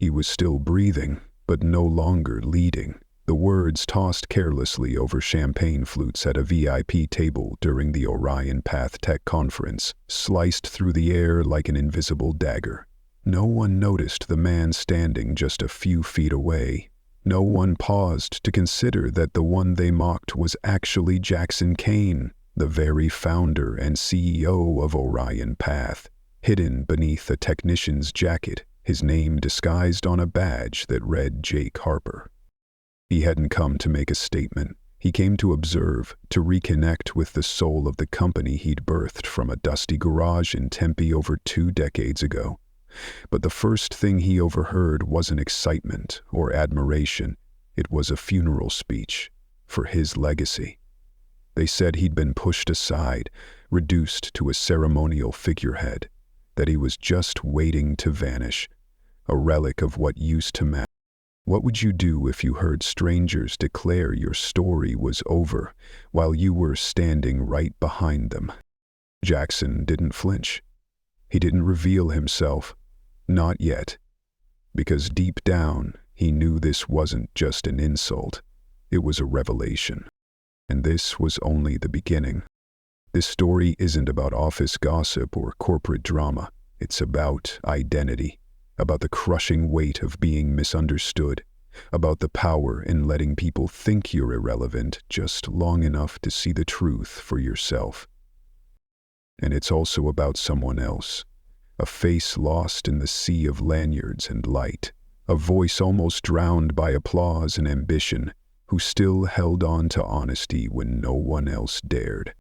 He was still breathing, but no longer leading. The words tossed carelessly over champagne flutes at a VIP table during the Orion Path Tech Conference, sliced through the air like an invisible dagger. No one noticed the man standing just a few feet away. No one paused to consider that the one they mocked was actually Jackson Kane, the very founder and CEO of Orion Path, hidden beneath a technician's jacket, his name disguised on a badge that read Jake Harper. He hadn't come to make a statement. He came to observe, to reconnect with the soul of the company he'd birthed from a dusty garage in Tempe over 2 decades ago. But the first thing he overheard wasn't excitement or admiration. It was a funeral speech for his legacy. They said he'd been pushed aside, reduced to a ceremonial figurehead, that he was just waiting to vanish, a relic of what used to matter. What would you do if you heard strangers declare your story was over while you were standing right behind them? Jackson didn't flinch. He didn't reveal himself. Not yet. Because deep down, he knew this wasn't just an insult. It was a revelation. And this was only the beginning. This story isn't about office gossip or corporate drama. It's about identity, about the crushing weight of being misunderstood, about the power in letting people think you're irrelevant just long enough to see the truth for yourself. And it's also about someone else. A face lost in the sea of lanyards and light, a voice almost drowned by applause and ambition, who still held on to honesty when no one else dared.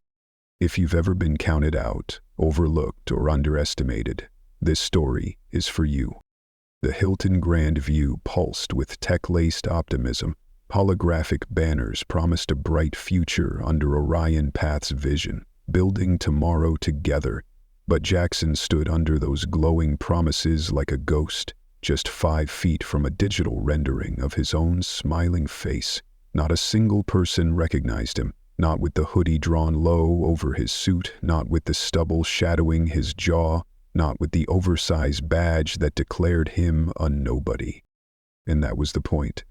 If you've ever been counted out, overlooked, or underestimated, this story is for you. The Hilton Grand View pulsed with tech-laced optimism. Holographic banners promised a bright future under Orion Path's vision, building tomorrow together. But Jackson stood under those glowing promises like a ghost, just 5 feet from a digital rendering of his own smiling face. Not a single person recognized him, not with the hoodie drawn low over his suit, not with the stubble shadowing his jaw, not with the oversized badge that declared him a nobody. And that was the point.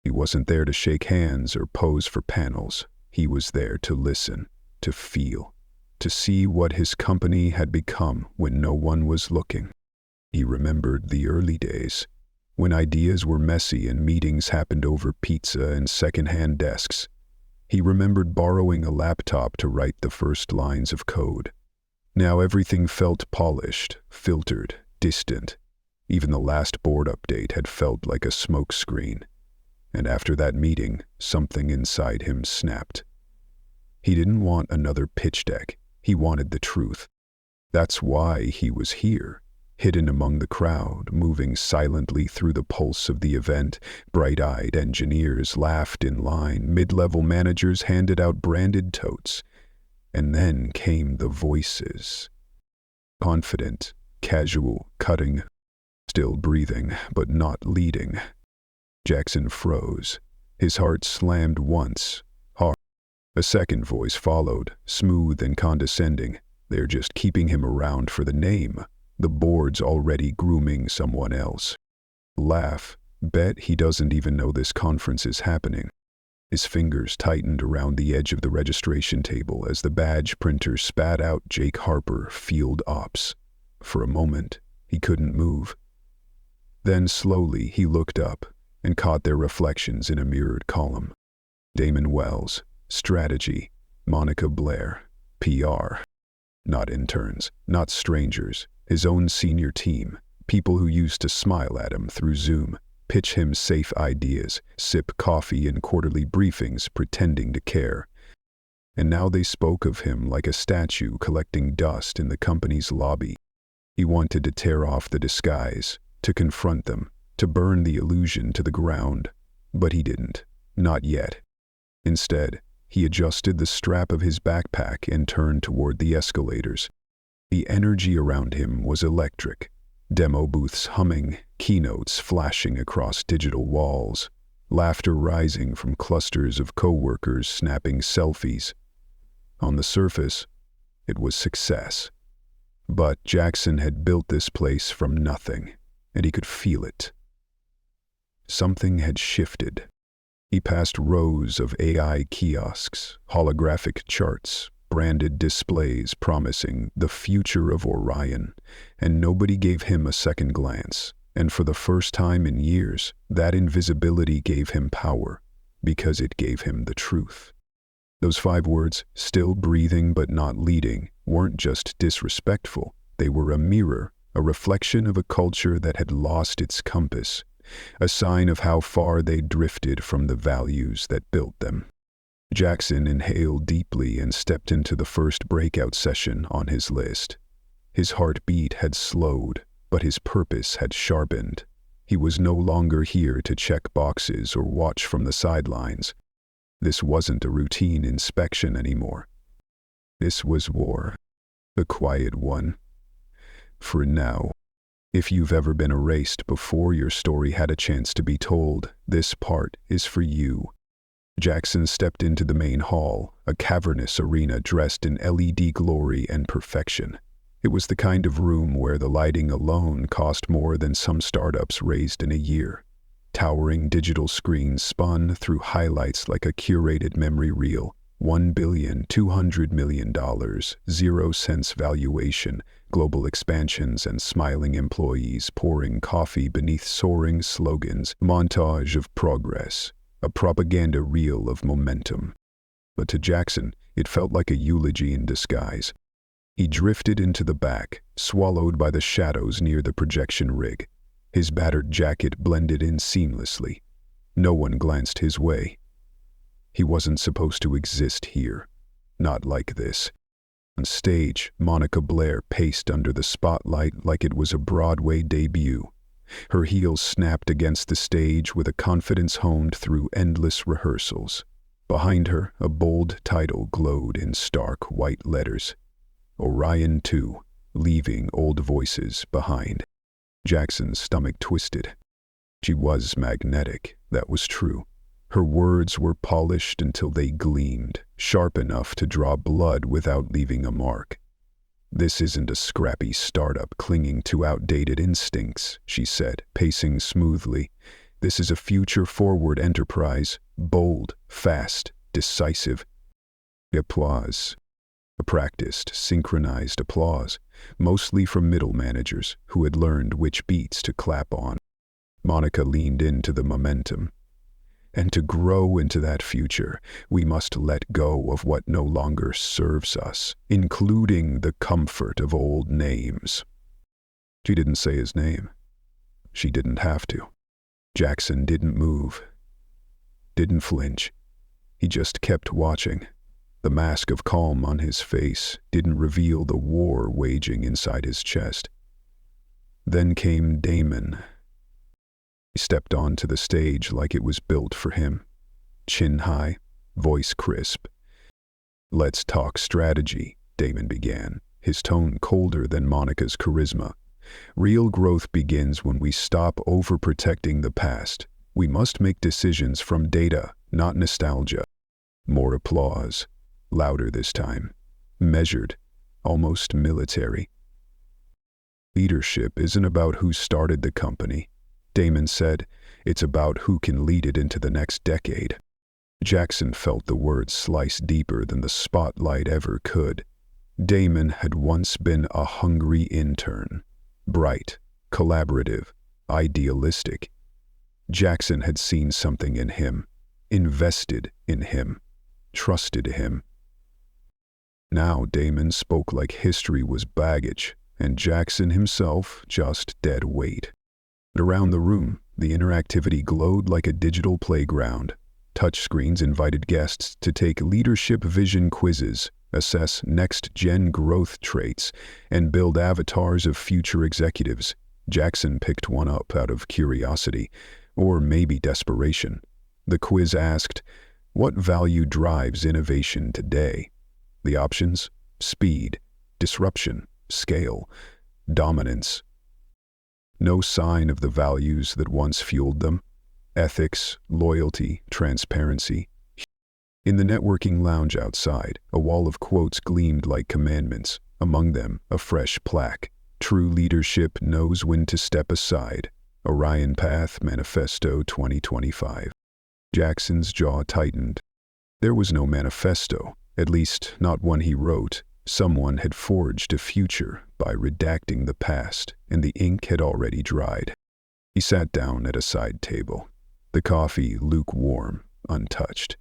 He wasn't there to shake hands or pose for panels. He was there to listen, to feel, to see what his company had become when no one was looking. He remembered the early days, when ideas were messy and meetings happened over pizza and second-hand desks. He remembered borrowing a laptop to write the first lines of code. Now everything felt polished, filtered, distant. Even the last board update had felt like a smokescreen. And after that meeting, something inside him snapped. He didn't want another pitch deck. He wanted the truth. That's why he was here, hidden among the crowd, moving silently through the pulse of the event. Bright-eyed engineers laughed in line. Mid-level managers handed out branded totes. And then came the voices. Confident, casual, cutting, still breathing, but not leading. Jackson froze. His heart slammed once, hard. A second voice followed, smooth and condescending. They're just keeping him around for the name. The board's already grooming someone else. Laugh. Bet he doesn't even know this conference is happening. His fingers tightened around the edge of the registration table as the badge printer spat out Jake Harper, Field Ops. For a moment, he couldn't move. Then slowly he looked up and caught their reflections in a mirrored column. Damon Wells, Strategy. Monica Blair, PR. Not interns, not strangers, his own senior team, people who used to smile at him through Zoom, pitch him safe ideas, sip coffee in quarterly briefings pretending to care. And now they spoke of him like a statue collecting dust in the company's lobby. He wanted to tear off the disguise, to confront them, to burn the illusion to the ground. But he didn't. Not yet. Instead, he adjusted the strap of his backpack and turned toward the escalators. The energy around him was electric. Demo booths humming, keynotes flashing across digital walls, laughter rising from clusters of coworkers snapping selfies. On the surface, it was success. But Jackson had built this place from nothing, and he could feel it. something had shifted. He passed rows of AI kiosks, holographic charts, branded displays promising the future of Orion, and nobody gave him a second glance. And for the first time in years, that invisibility gave him power, because it gave him the truth. Those 5 words, still breathing but not leading, weren't just disrespectful. They were a mirror, a reflection of a culture that had lost its compass, a sign of how far they drifted from the values that built them. Jackson inhaled deeply and stepped into the first breakout session on his list. His heartbeat had slowed, but his purpose had sharpened. He was no longer here to check boxes or watch from the sidelines. This wasn't a routine inspection anymore. This was war, a quiet one. For now, if you've ever been erased before your story had a chance to be told, this part is for you. Jackson stepped into the main hall, a cavernous arena dressed in LED glory and perfection. It was the kind of room where the lighting alone cost more than some startups raised in a year. Towering digital screens spun through highlights like a curated memory reel. $1,200,000,000, 0 cents valuation, global expansions and smiling employees pouring coffee beneath soaring slogans, montage of progress, a propaganda reel of momentum. But to Jackson, it felt like a eulogy in disguise. He drifted into the back, swallowed by the shadows near the projection rig. His battered jacket blended in seamlessly. No one glanced his way. He wasn't supposed to exist here. Not like this. On stage, Monica Blair paced under the spotlight like it was a Broadway debut. Her heels snapped against the stage with a confidence honed through endless rehearsals. Behind her, a bold title glowed in stark white letters. Orion 2, leaving old voices behind. Jackson's stomach twisted. She was magnetic, that was true. Her words were polished until they gleamed, sharp enough to draw blood without leaving a mark. "This isn't a scrappy startup clinging to outdated instincts," she said, pacing smoothly. "This is a future-forward enterprise, bold, fast, decisive." Applause. A practiced, synchronized applause, mostly from middle managers who had learned which beats to clap on. Monica leaned into the momentum. "And to grow into that future, we must let go of what no longer serves us, including the comfort of old names." She didn't say his name. She didn't have to. Jackson didn't move, didn't flinch. He just kept watching. The mask of calm on his face didn't reveal the war waging inside his chest. Then came Damon. He stepped onto the stage like it was built for him. Chin high, voice crisp. "Let's talk strategy," Damon began, his tone colder than Monica's charisma. "Real growth begins when we stop overprotecting the past. We must make decisions from data, not nostalgia." More applause. Louder this time. Measured. Almost military. "Leadership isn't about who started the company," Damon said. "It's about who can lead it into the next decade." Jackson felt the words slice deeper than the spotlight ever could. Damon had once been a hungry intern. Bright, collaborative, idealistic. Jackson had seen something in him, invested in him, trusted him. Now Damon spoke like history was baggage, and Jackson himself just dead weight. Around the room, the interactivity glowed like a digital playground. Touchscreens invited guests to take leadership vision quizzes, assess next-gen growth traits, and build avatars of future executives. Jackson picked one up out of curiosity, or maybe desperation. The quiz asked, "What value drives innovation today?" The options: speed, disruption, scale, dominance. No sign of the values that once fueled them: ethics, loyalty, transparency. In the networking lounge outside, a wall of quotes gleamed like commandments, among them a fresh plaque: "True leadership knows when to step aside." Orion Path Manifesto 2025. Jackson's jaw tightened. There was no manifesto, at least not one he wrote. Someone had forged a future by redacting the past, and the ink had already dried. He sat down at a side table, the coffee lukewarm, untouched.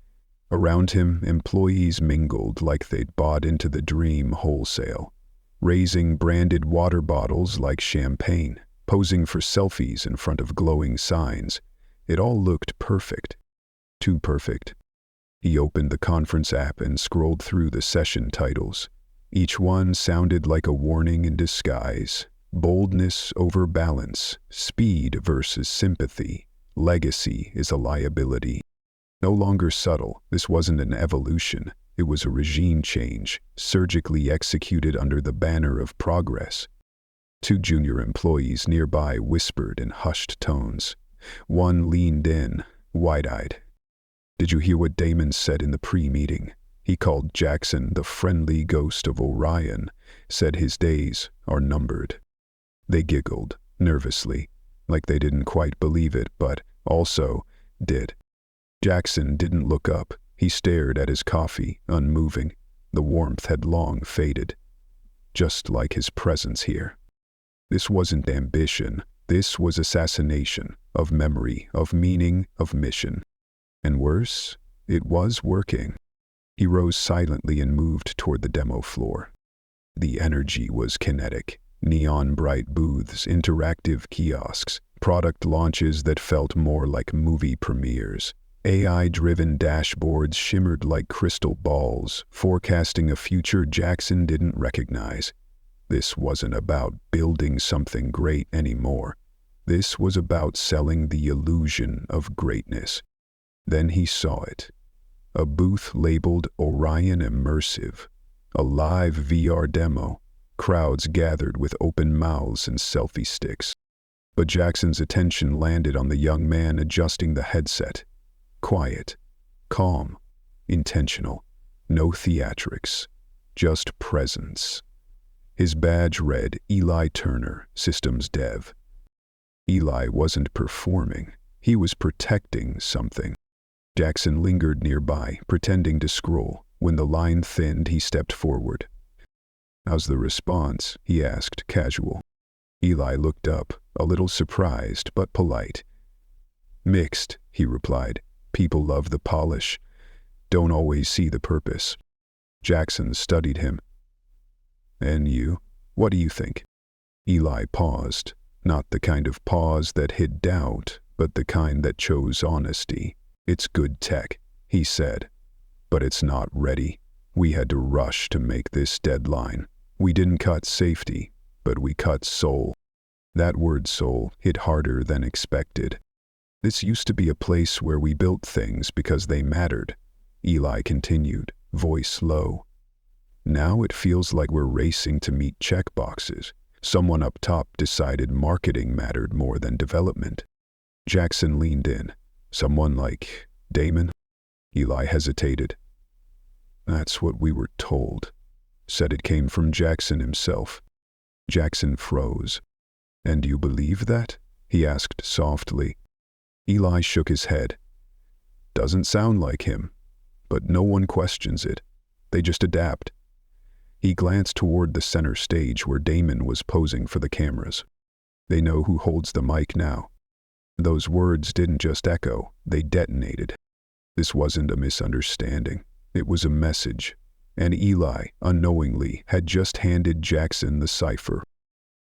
Around him, employees mingled like they'd bought into the dream wholesale, raising branded water bottles like champagne, posing for selfies in front of glowing signs. It all looked perfect. Too perfect. He opened the conference app and scrolled through the session titles. Each one sounded like a warning in disguise. Boldness over balance, speed versus sympathy, legacy is a liability. No longer subtle, this wasn't an evolution. It was a regime change, surgically executed under the banner of progress. Two junior employees nearby whispered in hushed tones. One leaned in, wide-eyed. "Did you hear what Damon said in the pre-meeting? He called Jackson the friendly ghost of Orion, said his days are numbered." They giggled, nervously, like they didn't quite believe it, but also did. Jackson didn't look up. He stared at his coffee, unmoving. The warmth had long faded, just like his presence here. This wasn't ambition. This was assassination of memory, of meaning, of mission. And worse, it was working. He rose silently and moved toward the demo floor. The energy was kinetic. Neon-bright booths, interactive kiosks, product launches that felt more like movie premieres. AI-driven dashboards shimmered like crystal balls, forecasting a future Jackson didn't recognize. This wasn't about building something great anymore. This was about selling the illusion of greatness. Then he saw it. A booth labeled Orion Immersive. A live VR demo. Crowds gathered with open mouths and selfie sticks. But Jackson's attention landed on the young man adjusting the headset. Quiet, calm, intentional. No theatrics, just presence. His badge read Eli Turner, Systems Dev. Eli wasn't performing. He was protecting something. Jackson lingered nearby, pretending to scroll. When the line thinned, he stepped forward. "How's the response?" he asked, casual. Eli looked up, a little surprised but polite. "Mixed," he replied. "People love the polish. Don't always see the purpose." Jackson studied him. "And you? What do you think?" Eli paused, not the kind of pause that hid doubt, but the kind that chose honesty. "It's good tech," he said, "but it's not ready. We had to rush to make this deadline. We didn't cut safety, but we cut soul." That word soul hit harder than expected. "This used to be a place where we built things because they mattered," Eli continued, voice low. "Now it feels like we're racing to meet checkboxes. Someone up top decided marketing mattered more than development." Jackson leaned in. "Someone like Damon?" Eli hesitated. "That's what we were told," said it came from Jackson himself. Jackson froze. "And you believe that?" he asked softly. Eli shook his head. "Doesn't sound like him, but no one questions it. They just adapt." He glanced toward the center stage where Damon was posing for the cameras. "They know who holds the mic now." Those words didn't just echo, they detonated. This wasn't a misunderstanding. It was a message. And Eli, unknowingly, had just handed Jackson the cipher.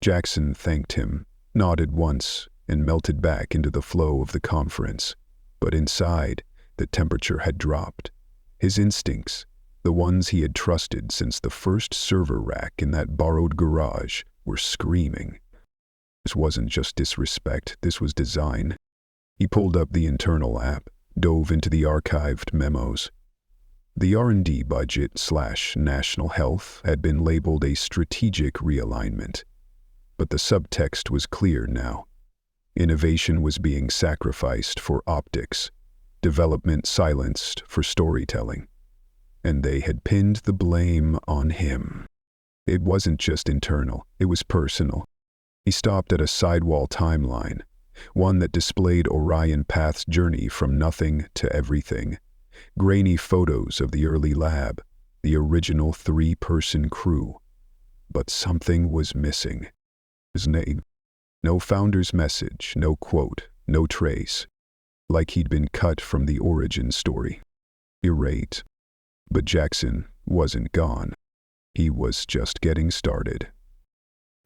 Jackson thanked him, nodded once, and melted back into the flow of the conference. But inside, the temperature had dropped. His instincts, the ones he had trusted since the first server rack in that borrowed garage, were screaming. This wasn't just disrespect, this was design. He pulled up the internal app, dove into the archived memos. The R&D budget/national health had been labeled a strategic realignment. But the subtext was clear now. Innovation was being sacrificed for optics, development silenced for storytelling. And they had pinned the blame on him. It wasn't just internal, it was personal. He stopped at a sidewall timeline. one that displayed Orion Path's journey from nothing to everything. Grainy photos of the early lab, the original 3-person crew. But something was missing. His name. No founder's message, no quote, no trace. Like he'd been cut from the origin story. Irate. But Jackson wasn't gone. He was just getting started.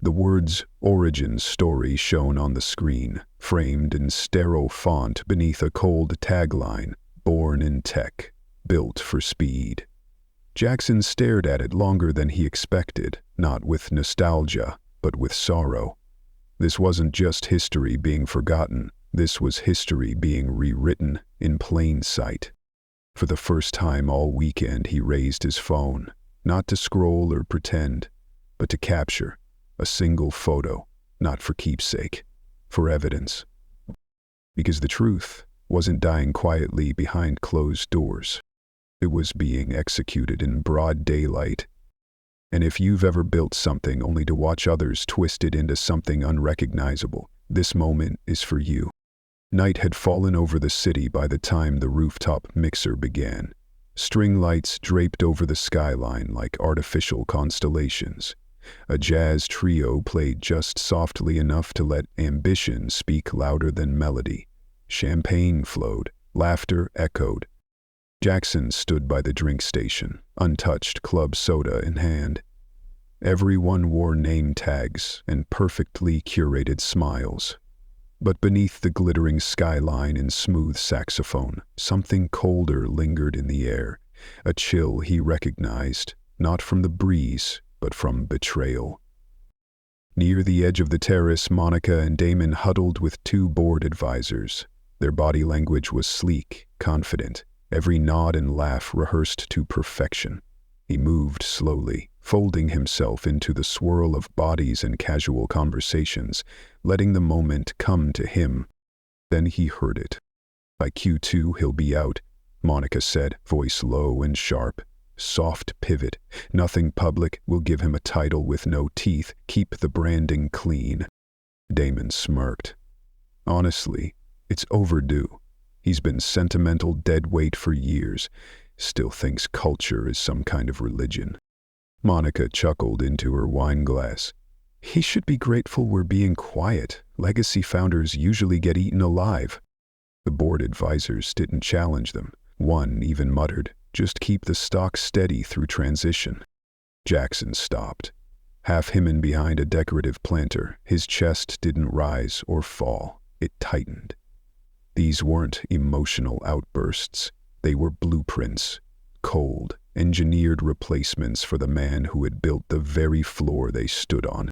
The words "origin story" shone on the screen, framed in sterile font beneath a cold tagline, "Born in tech, built for speed." Jackson stared at it longer than he expected, not with nostalgia, but with sorrow. This wasn't just history being forgotten, this was history being rewritten in plain sight. For the first time all weekend he raised his phone, not to scroll or pretend, but to capture a single photo, not for keepsake, for evidence. Because the truth wasn't dying quietly behind closed doors. It was being executed in broad daylight. And if you've ever built something only to watch others twist it into something unrecognizable, this moment is for you. Night had fallen over the city by the time the rooftop mixer began. String lights draped over the skyline like artificial constellations. A jazz trio played just softly enough to let ambition speak louder than melody. Champagne flowed, laughter echoed. Jackson stood by the drink station, untouched club soda in hand. Everyone wore name tags and perfectly curated smiles. But beneath the glittering skyline and smooth saxophone, something colder lingered in the air, a chill he recognized, not from the breeze, but from betrayal. Near the edge of the terrace, Monica and Damon huddled with 2 board advisors. Their body language was sleek, confident, every nod and laugh rehearsed to perfection. He moved slowly, folding himself into the swirl of bodies and casual conversations, letting the moment come to him. Then he heard it. "By Q2 he'll be out," Monica said, voice low and sharp. "Soft pivot. Nothing public. We'll give him a title with no teeth. Keep the branding clean." Damon smirked. "Honestly, it's overdue. He's been sentimental deadweight for years. Still thinks culture is some kind of religion." Monica chuckled into her wine glass. "He should be grateful we're being quiet. Legacy founders usually get eaten alive." The board advisors didn't challenge them. One even muttered, "Just keep the stock steady through transition." Jackson stopped, half hidden behind a decorative planter. His chest didn't rise or fall. It tightened. These weren't emotional outbursts. They were blueprints, cold, engineered replacements for the man who had built the very floor they stood on.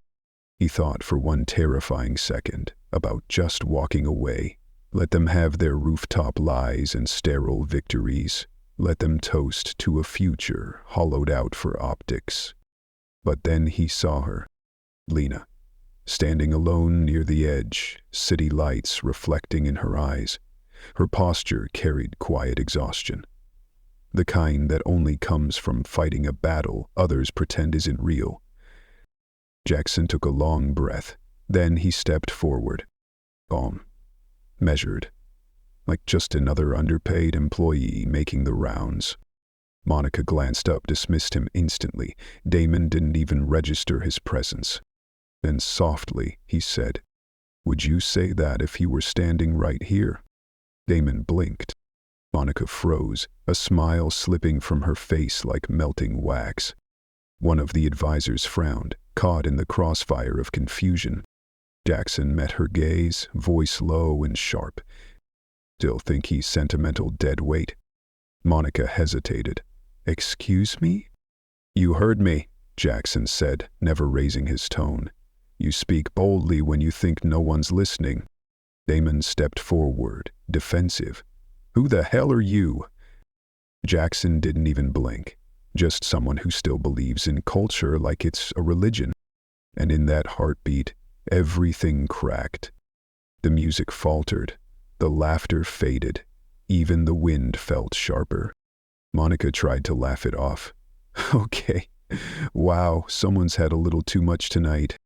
He thought for one terrifying second about just walking away. Let them have their rooftop lies and sterile victories. Let them toast to a future hollowed out for optics. But then he saw her, Lena, standing alone near the edge, city lights reflecting in her eyes. Her posture carried quiet exhaustion. The kind that only comes from fighting a battle others pretend isn't real. Jackson took a long breath. Then he stepped forward. Calm. Measured. Like just another underpaid employee making the rounds. Monica glanced up, dismissed him instantly. Damon didn't even register his presence. Then softly, he said, "Would you say that if he were standing right here?" Damon blinked. Monica froze, a smile slipping from her face like melting wax. One of the advisors frowned, caught in the crossfire of confusion. Jackson met her gaze, voice low and sharp. "Still think he's sentimental deadweight?" Monica hesitated. "Excuse me?" "You heard me," Jackson said, never raising his tone. "You speak boldly when you think no one's listening." Damon stepped forward, defensive. "Who the hell are you?" Jackson didn't even blink. Just someone who still believes in culture like it's a religion. And in that heartbeat, everything cracked. The music faltered. The laughter faded. Even the wind felt sharper. Monica tried to laugh it off. "Okay. Wow, someone's had a little too much tonight."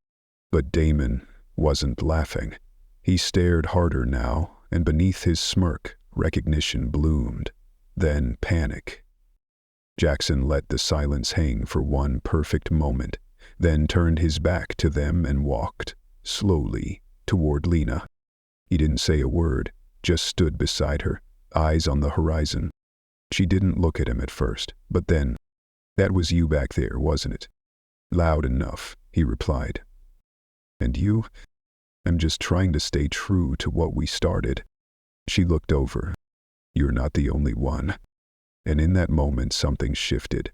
But Damon wasn't laughing. He stared harder now, and beneath his smirk, recognition bloomed. Then panic. Jackson let the silence hang for one perfect moment, then turned his back to them and walked, slowly, toward Lena. He didn't say a word, just stood beside her, eyes on the horizon. She didn't look at him at first, but then, "That was you back there, wasn't it?" "Loud enough," he replied. "And you?" "I'm just trying to stay true to what we started." She looked over. "You're not the only one." And in that moment something shifted.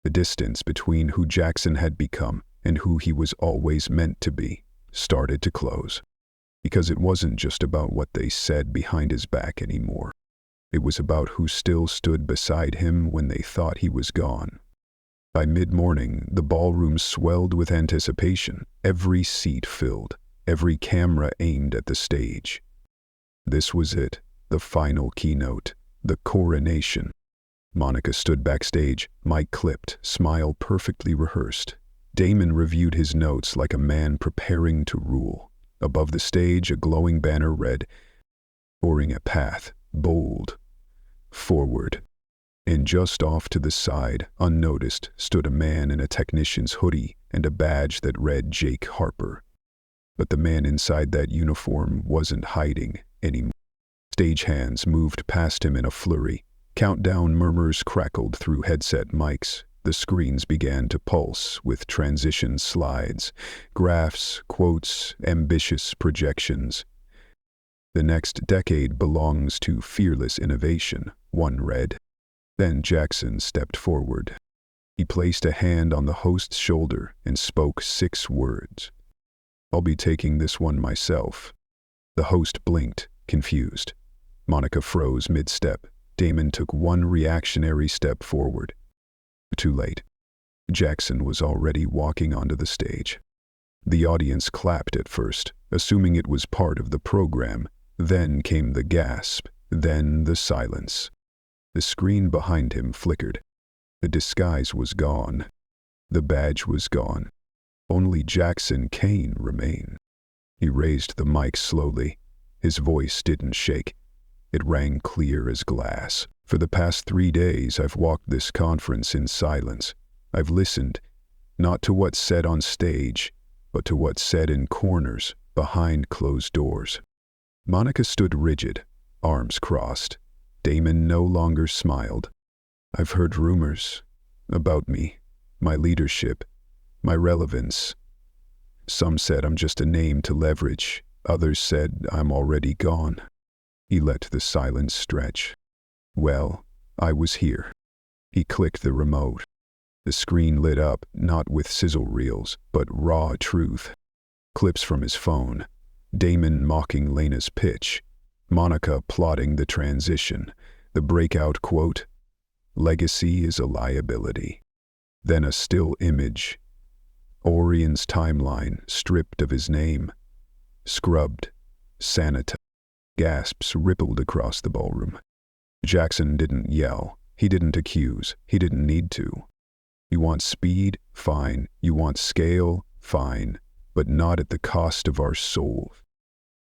The distance between who Jackson had become and who he was always meant to be started to close. Because it wasn't just about what they said behind his back anymore. It was about who still stood beside him when they thought he was gone. By mid-morning, the ballroom swelled with anticipation, every seat filled, every camera aimed at the stage. This was it, the final keynote, the coronation. Monica stood backstage, mic clipped, smile perfectly rehearsed. Damon reviewed his notes like a man preparing to rule. Above the stage, a glowing banner read, "Pouring a path, bold, forward." And just off to the side, unnoticed, stood a man in a technician's hoodie and a badge that read Jake Harper. But the man inside that uniform wasn't hiding anymore. Stagehands moved past him in a flurry. Countdown murmurs crackled through headset mics. The screens began to pulse with transition slides, graphs, quotes, ambitious projections. "The next decade belongs to fearless innovation," one read. Then Jackson stepped forward. He placed a hand on the host's shoulder and spoke 6 words. "I'll be taking this one myself." The host blinked, confused. Monica froze mid-step. Damon took one reactionary step forward. Too late. Jackson was already walking onto the stage. The audience clapped at first, assuming it was part of the program. Then came the gasp, then the silence. The screen behind him flickered. The disguise was gone. The badge was gone. Only Jackson Kane remained. He raised the mic slowly. His voice didn't shake. It rang clear as glass. "For the past 3 days, I've walked this conference in silence. I've listened, not to what's said on stage, but to what's said in corners, behind closed doors." Monica stood rigid, arms crossed. Damon no longer smiled. "I've heard rumors about me, my leadership, my relevance. Some said I'm just a name to leverage. Others said I'm already gone." He let the silence stretch. "Well, I was here." He clicked the remote. The screen lit up, not with sizzle reels, but raw truth. Clips from his phone. Damon mocking Lena's pitch. Monica plotting the transition. The breakout quote, "Legacy is a liability." Then a still image. Orion's timeline, stripped of his name. Scrubbed. Sanitized. Gasps rippled across the ballroom. Jackson didn't yell. He didn't accuse. He didn't need to. "You want speed? Fine. You want scale? Fine. But not at the cost of our soul."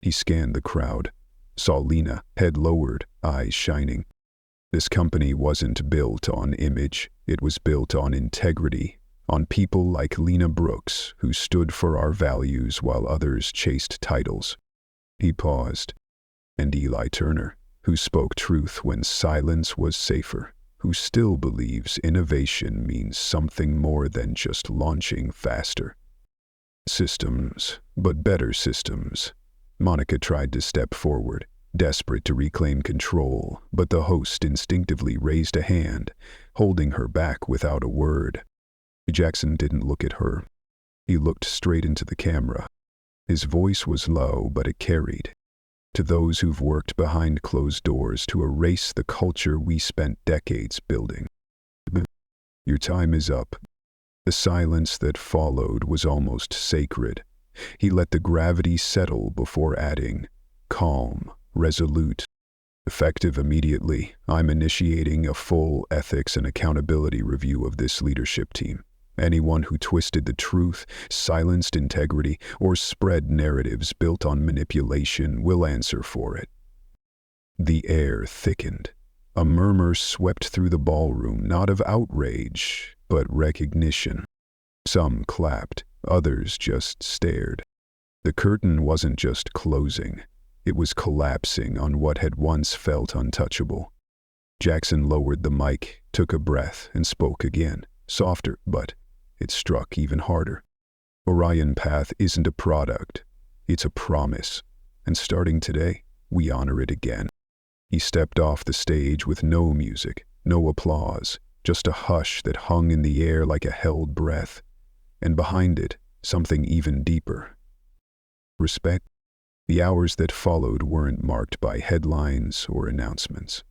He scanned the crowd. Saw Lena, head lowered, eyes shining. This company wasn't built on image. It was built on integrity. On people like Lena Brooks, who stood for our values while others chased titles. He paused. And Eli Turner, who spoke truth when silence was safer, who still believes innovation means something more than just launching faster. Systems, but better systems. Monica tried to step forward, desperate to reclaim control, but the host instinctively raised a hand, holding her back without a word. Jackson didn't look at her. He looked straight into the camera. His voice was low, but it carried. "To those who've worked behind closed doors to erase the culture we spent decades building. Your time is up." The silence that followed was almost sacred. He let the gravity settle before adding, calm, resolute. "Effective immediately, I'm initiating a full ethics and accountability review of this leadership team. Anyone who twisted the truth, silenced integrity, or spread narratives built on manipulation will answer for it. The air thickened. A murmur swept through the ballroom, not of outrage, but recognition. Some clapped, others just stared. The curtain wasn't just closing, it was collapsing on what had once felt untouchable. Jackson lowered the mic, took a breath, and spoke again, softer, but it struck even harder. Orion Path isn't a product, it's a promise, and starting today, we honor it again. He stepped off the stage with no music, no applause, just a hush that hung in the air like a held breath, and behind it, something even deeper. Respect. The hours that followed weren't marked by headlines or announcements.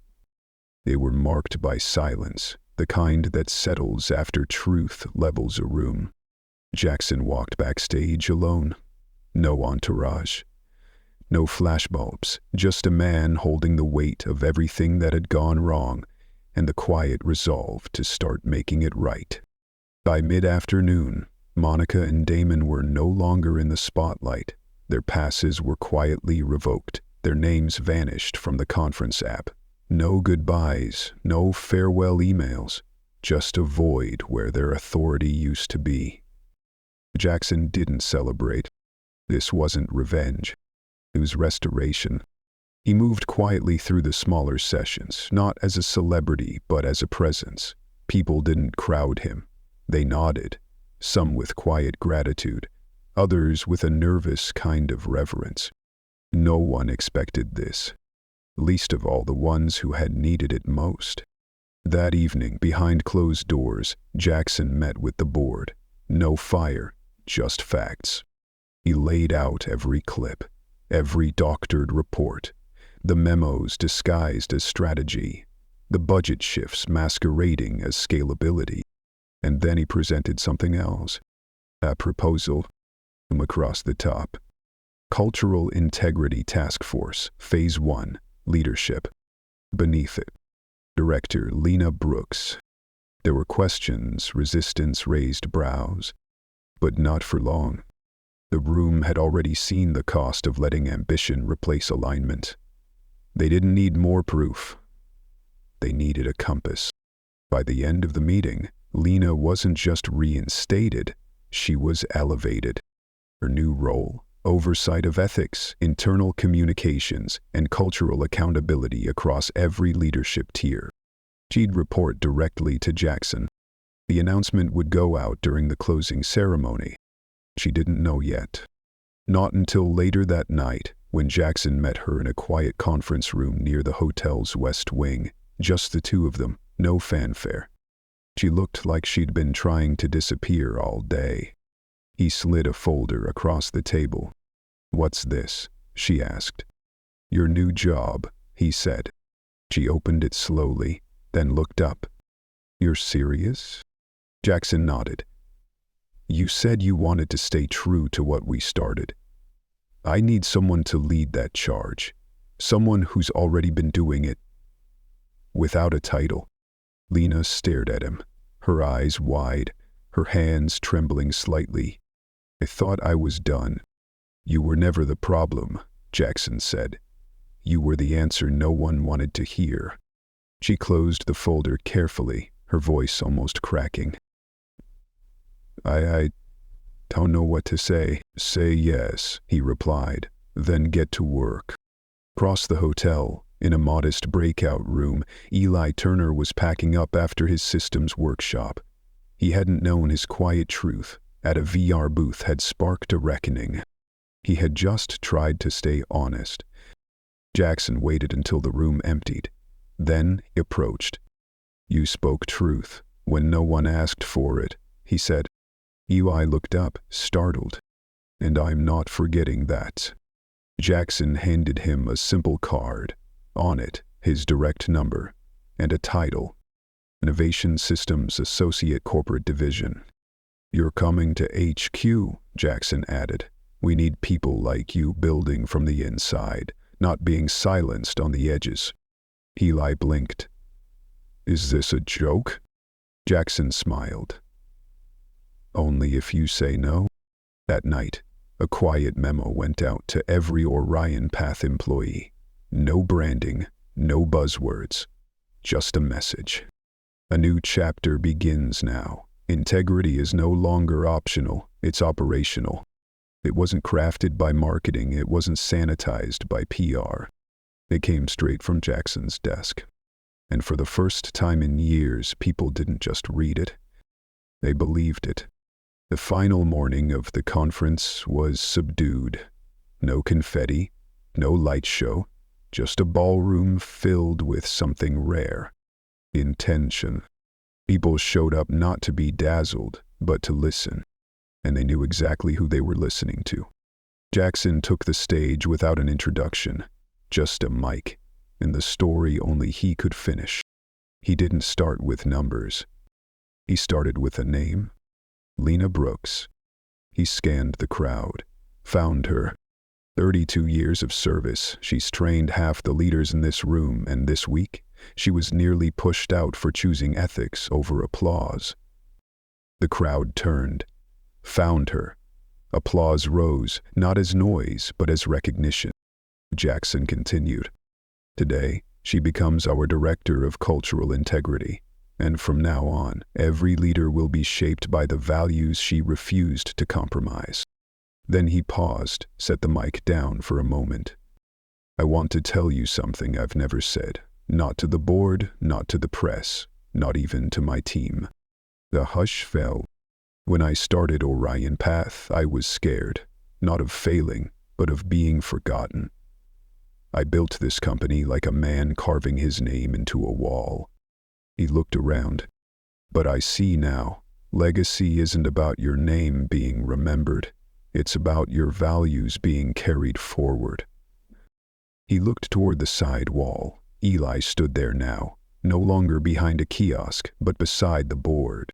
They were marked by silence, the kind that settles after truth levels a room. Jackson walked backstage alone. No entourage. No flashbulbs, just a man holding the weight of everything that had gone wrong and the quiet resolve to start making it right. By mid-afternoon, Monica and Damon were no longer in the spotlight. Their passes were quietly revoked, their names vanished from the conference app. No goodbyes, no farewell emails, just a void where their authority used to be. Jackson didn't celebrate. This wasn't revenge. It was restoration. He moved quietly through the smaller sessions, not as a celebrity, but as a presence. People didn't crowd him. They nodded, some with quiet gratitude, others with a nervous kind of reverence. No one expected this, least of all the ones who had needed it most. That evening, behind closed doors, Jackson met with the board. No fire, just facts. He laid out every clip, every doctored report, the memos disguised as strategy, the budget shifts masquerading as scalability. And then he presented something else, a proposal from across the top. Cultural Integrity Task Force, Phase 1, Leadership. Beneath it, Director Lena Brooks. There were questions, resistance, raised brows, but not for long. The room had already seen the cost of letting ambition replace alignment. They didn't need more proof. They needed a compass. By the end of the meeting, Lena wasn't just reinstated, she was elevated. Her new role, oversight of ethics, internal communications, and cultural accountability across every leadership tier. She'd report directly to Jackson. The announcement would go out during the closing ceremony. She didn't know yet. Not until later that night, when Jackson met her in a quiet conference room near the hotel's west wing, just the two of them, no fanfare. She looked like she'd been trying to disappear all day. He slid a folder across the table. "What's this?" she asked. "Your new job," he said. She opened it slowly, then looked up. "You're serious?" Jackson nodded. "You said you wanted to stay true to what we started. I need someone to lead that charge, someone who's already been doing it." Without a title. Lena stared at him, her eyes wide, her hands trembling slightly. "I thought I was done." "You were never the problem," Jackson said. "You were the answer no one wanted to hear." She closed the folder carefully, her voice almost cracking. I don't know what to say." "Say yes," he replied, "then get to work." Across the hotel, in a modest breakout room, Eli Turner was packing up after his systems workshop. He hadn't known his quiet truth at a VR booth had sparked a reckoning. He had just tried to stay honest. Jackson waited until the room emptied. Then he approached. "You spoke truth when no one asked for it," he said. Eli looked up, startled. "And I'm not forgetting that." Jackson handed him a simple card. On it, his direct number, and a title. Innovation Systems Associate Corporate Division. "You're coming to HQ," Jackson added. "We need people like you building from the inside, not being silenced on the edges." Eli blinked. "Is this a joke?" Jackson smiled. Only if you say no. That night, a quiet memo went out to every Orion Path employee. No branding, no buzzwords, just a message. A new chapter begins now. Integrity is no longer optional, it's operational. It wasn't crafted by marketing, it wasn't sanitized by PR. It came straight from Jackson's desk. And for the first time in years, people didn't just read it, they believed it. The final morning of the conference was subdued. No confetti, no light show, just a ballroom filled with something rare. Intention. People showed up not to be dazzled, but to listen. And they knew exactly who they were listening to. Jackson took the stage without an introduction, just a mic, and the story only he could finish. He didn't start with numbers. He started with a name. Lena Brooks. He scanned the crowd, found her. 32 years of service, she's trained half the leaders in this room, and this week, she was nearly pushed out for choosing ethics over applause. The crowd turned, found her. Applause rose, not as noise, but as recognition. Jackson continued. Today, she becomes our Director of Cultural Integrity. And from now on, every leader will be shaped by the values she refused to compromise. Then he paused, set the mic down for a moment. I want to tell you something I've never said. Not to the board, not to the press, not even to my team. The hush fell. When I started Orion Path, I was scared, not of failing, but of being forgotten. I built this company like a man carving his name into a wall. He looked around. But I see now, legacy isn't about your name being remembered. It's about your values being carried forward. He looked toward the side wall. Eli stood there now, no longer behind a kiosk, but beside the board.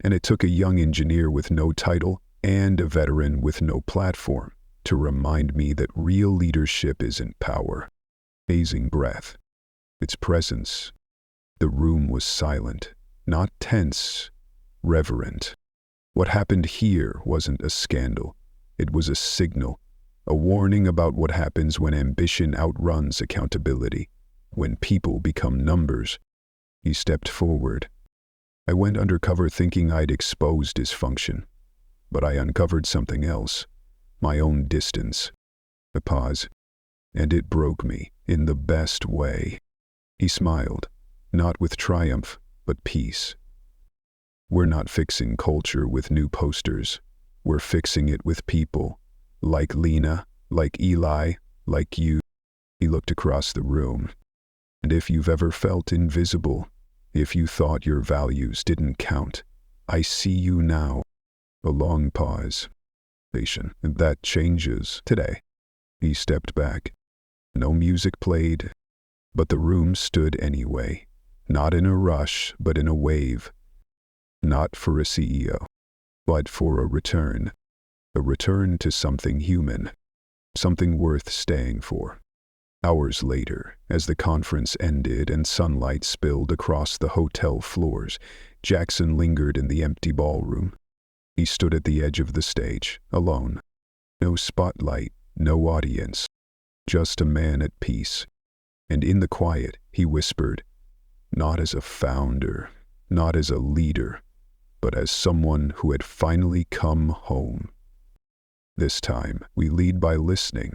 And it took a young engineer with no title and a veteran with no platform to remind me that real leadership isn't power. Hazing breath. It's presence. The room was silent, not tense, reverent. What happened here wasn't a scandal. It was a signal, a warning about what happens when ambition outruns accountability, when people become numbers. He stepped forward. I went undercover thinking I'd exposed dysfunction, but I uncovered something else, my own distance. A pause, and it broke me in the best way. He smiled. Not with triumph, but peace. We're not fixing culture with new posters. We're fixing it with people. Like Lena, like Eli, like you. He looked across the room. And if you've ever felt invisible, if you thought your values didn't count, I see you now. A long pause. And that changes today. He stepped back. No music played, but the room stood anyway. Not in a rush, but in a wave. Not for a CEO, but for a return to something human, something worth staying for. Hours later, as the conference ended and sunlight spilled across the hotel floors, Jackson lingered in the empty ballroom. He stood at the edge of the stage, alone. No spotlight, no audience, just a man at peace. And in the quiet, he whispered, not as a founder, not as a leader, but as someone who had finally come home. This time, we lead by listening,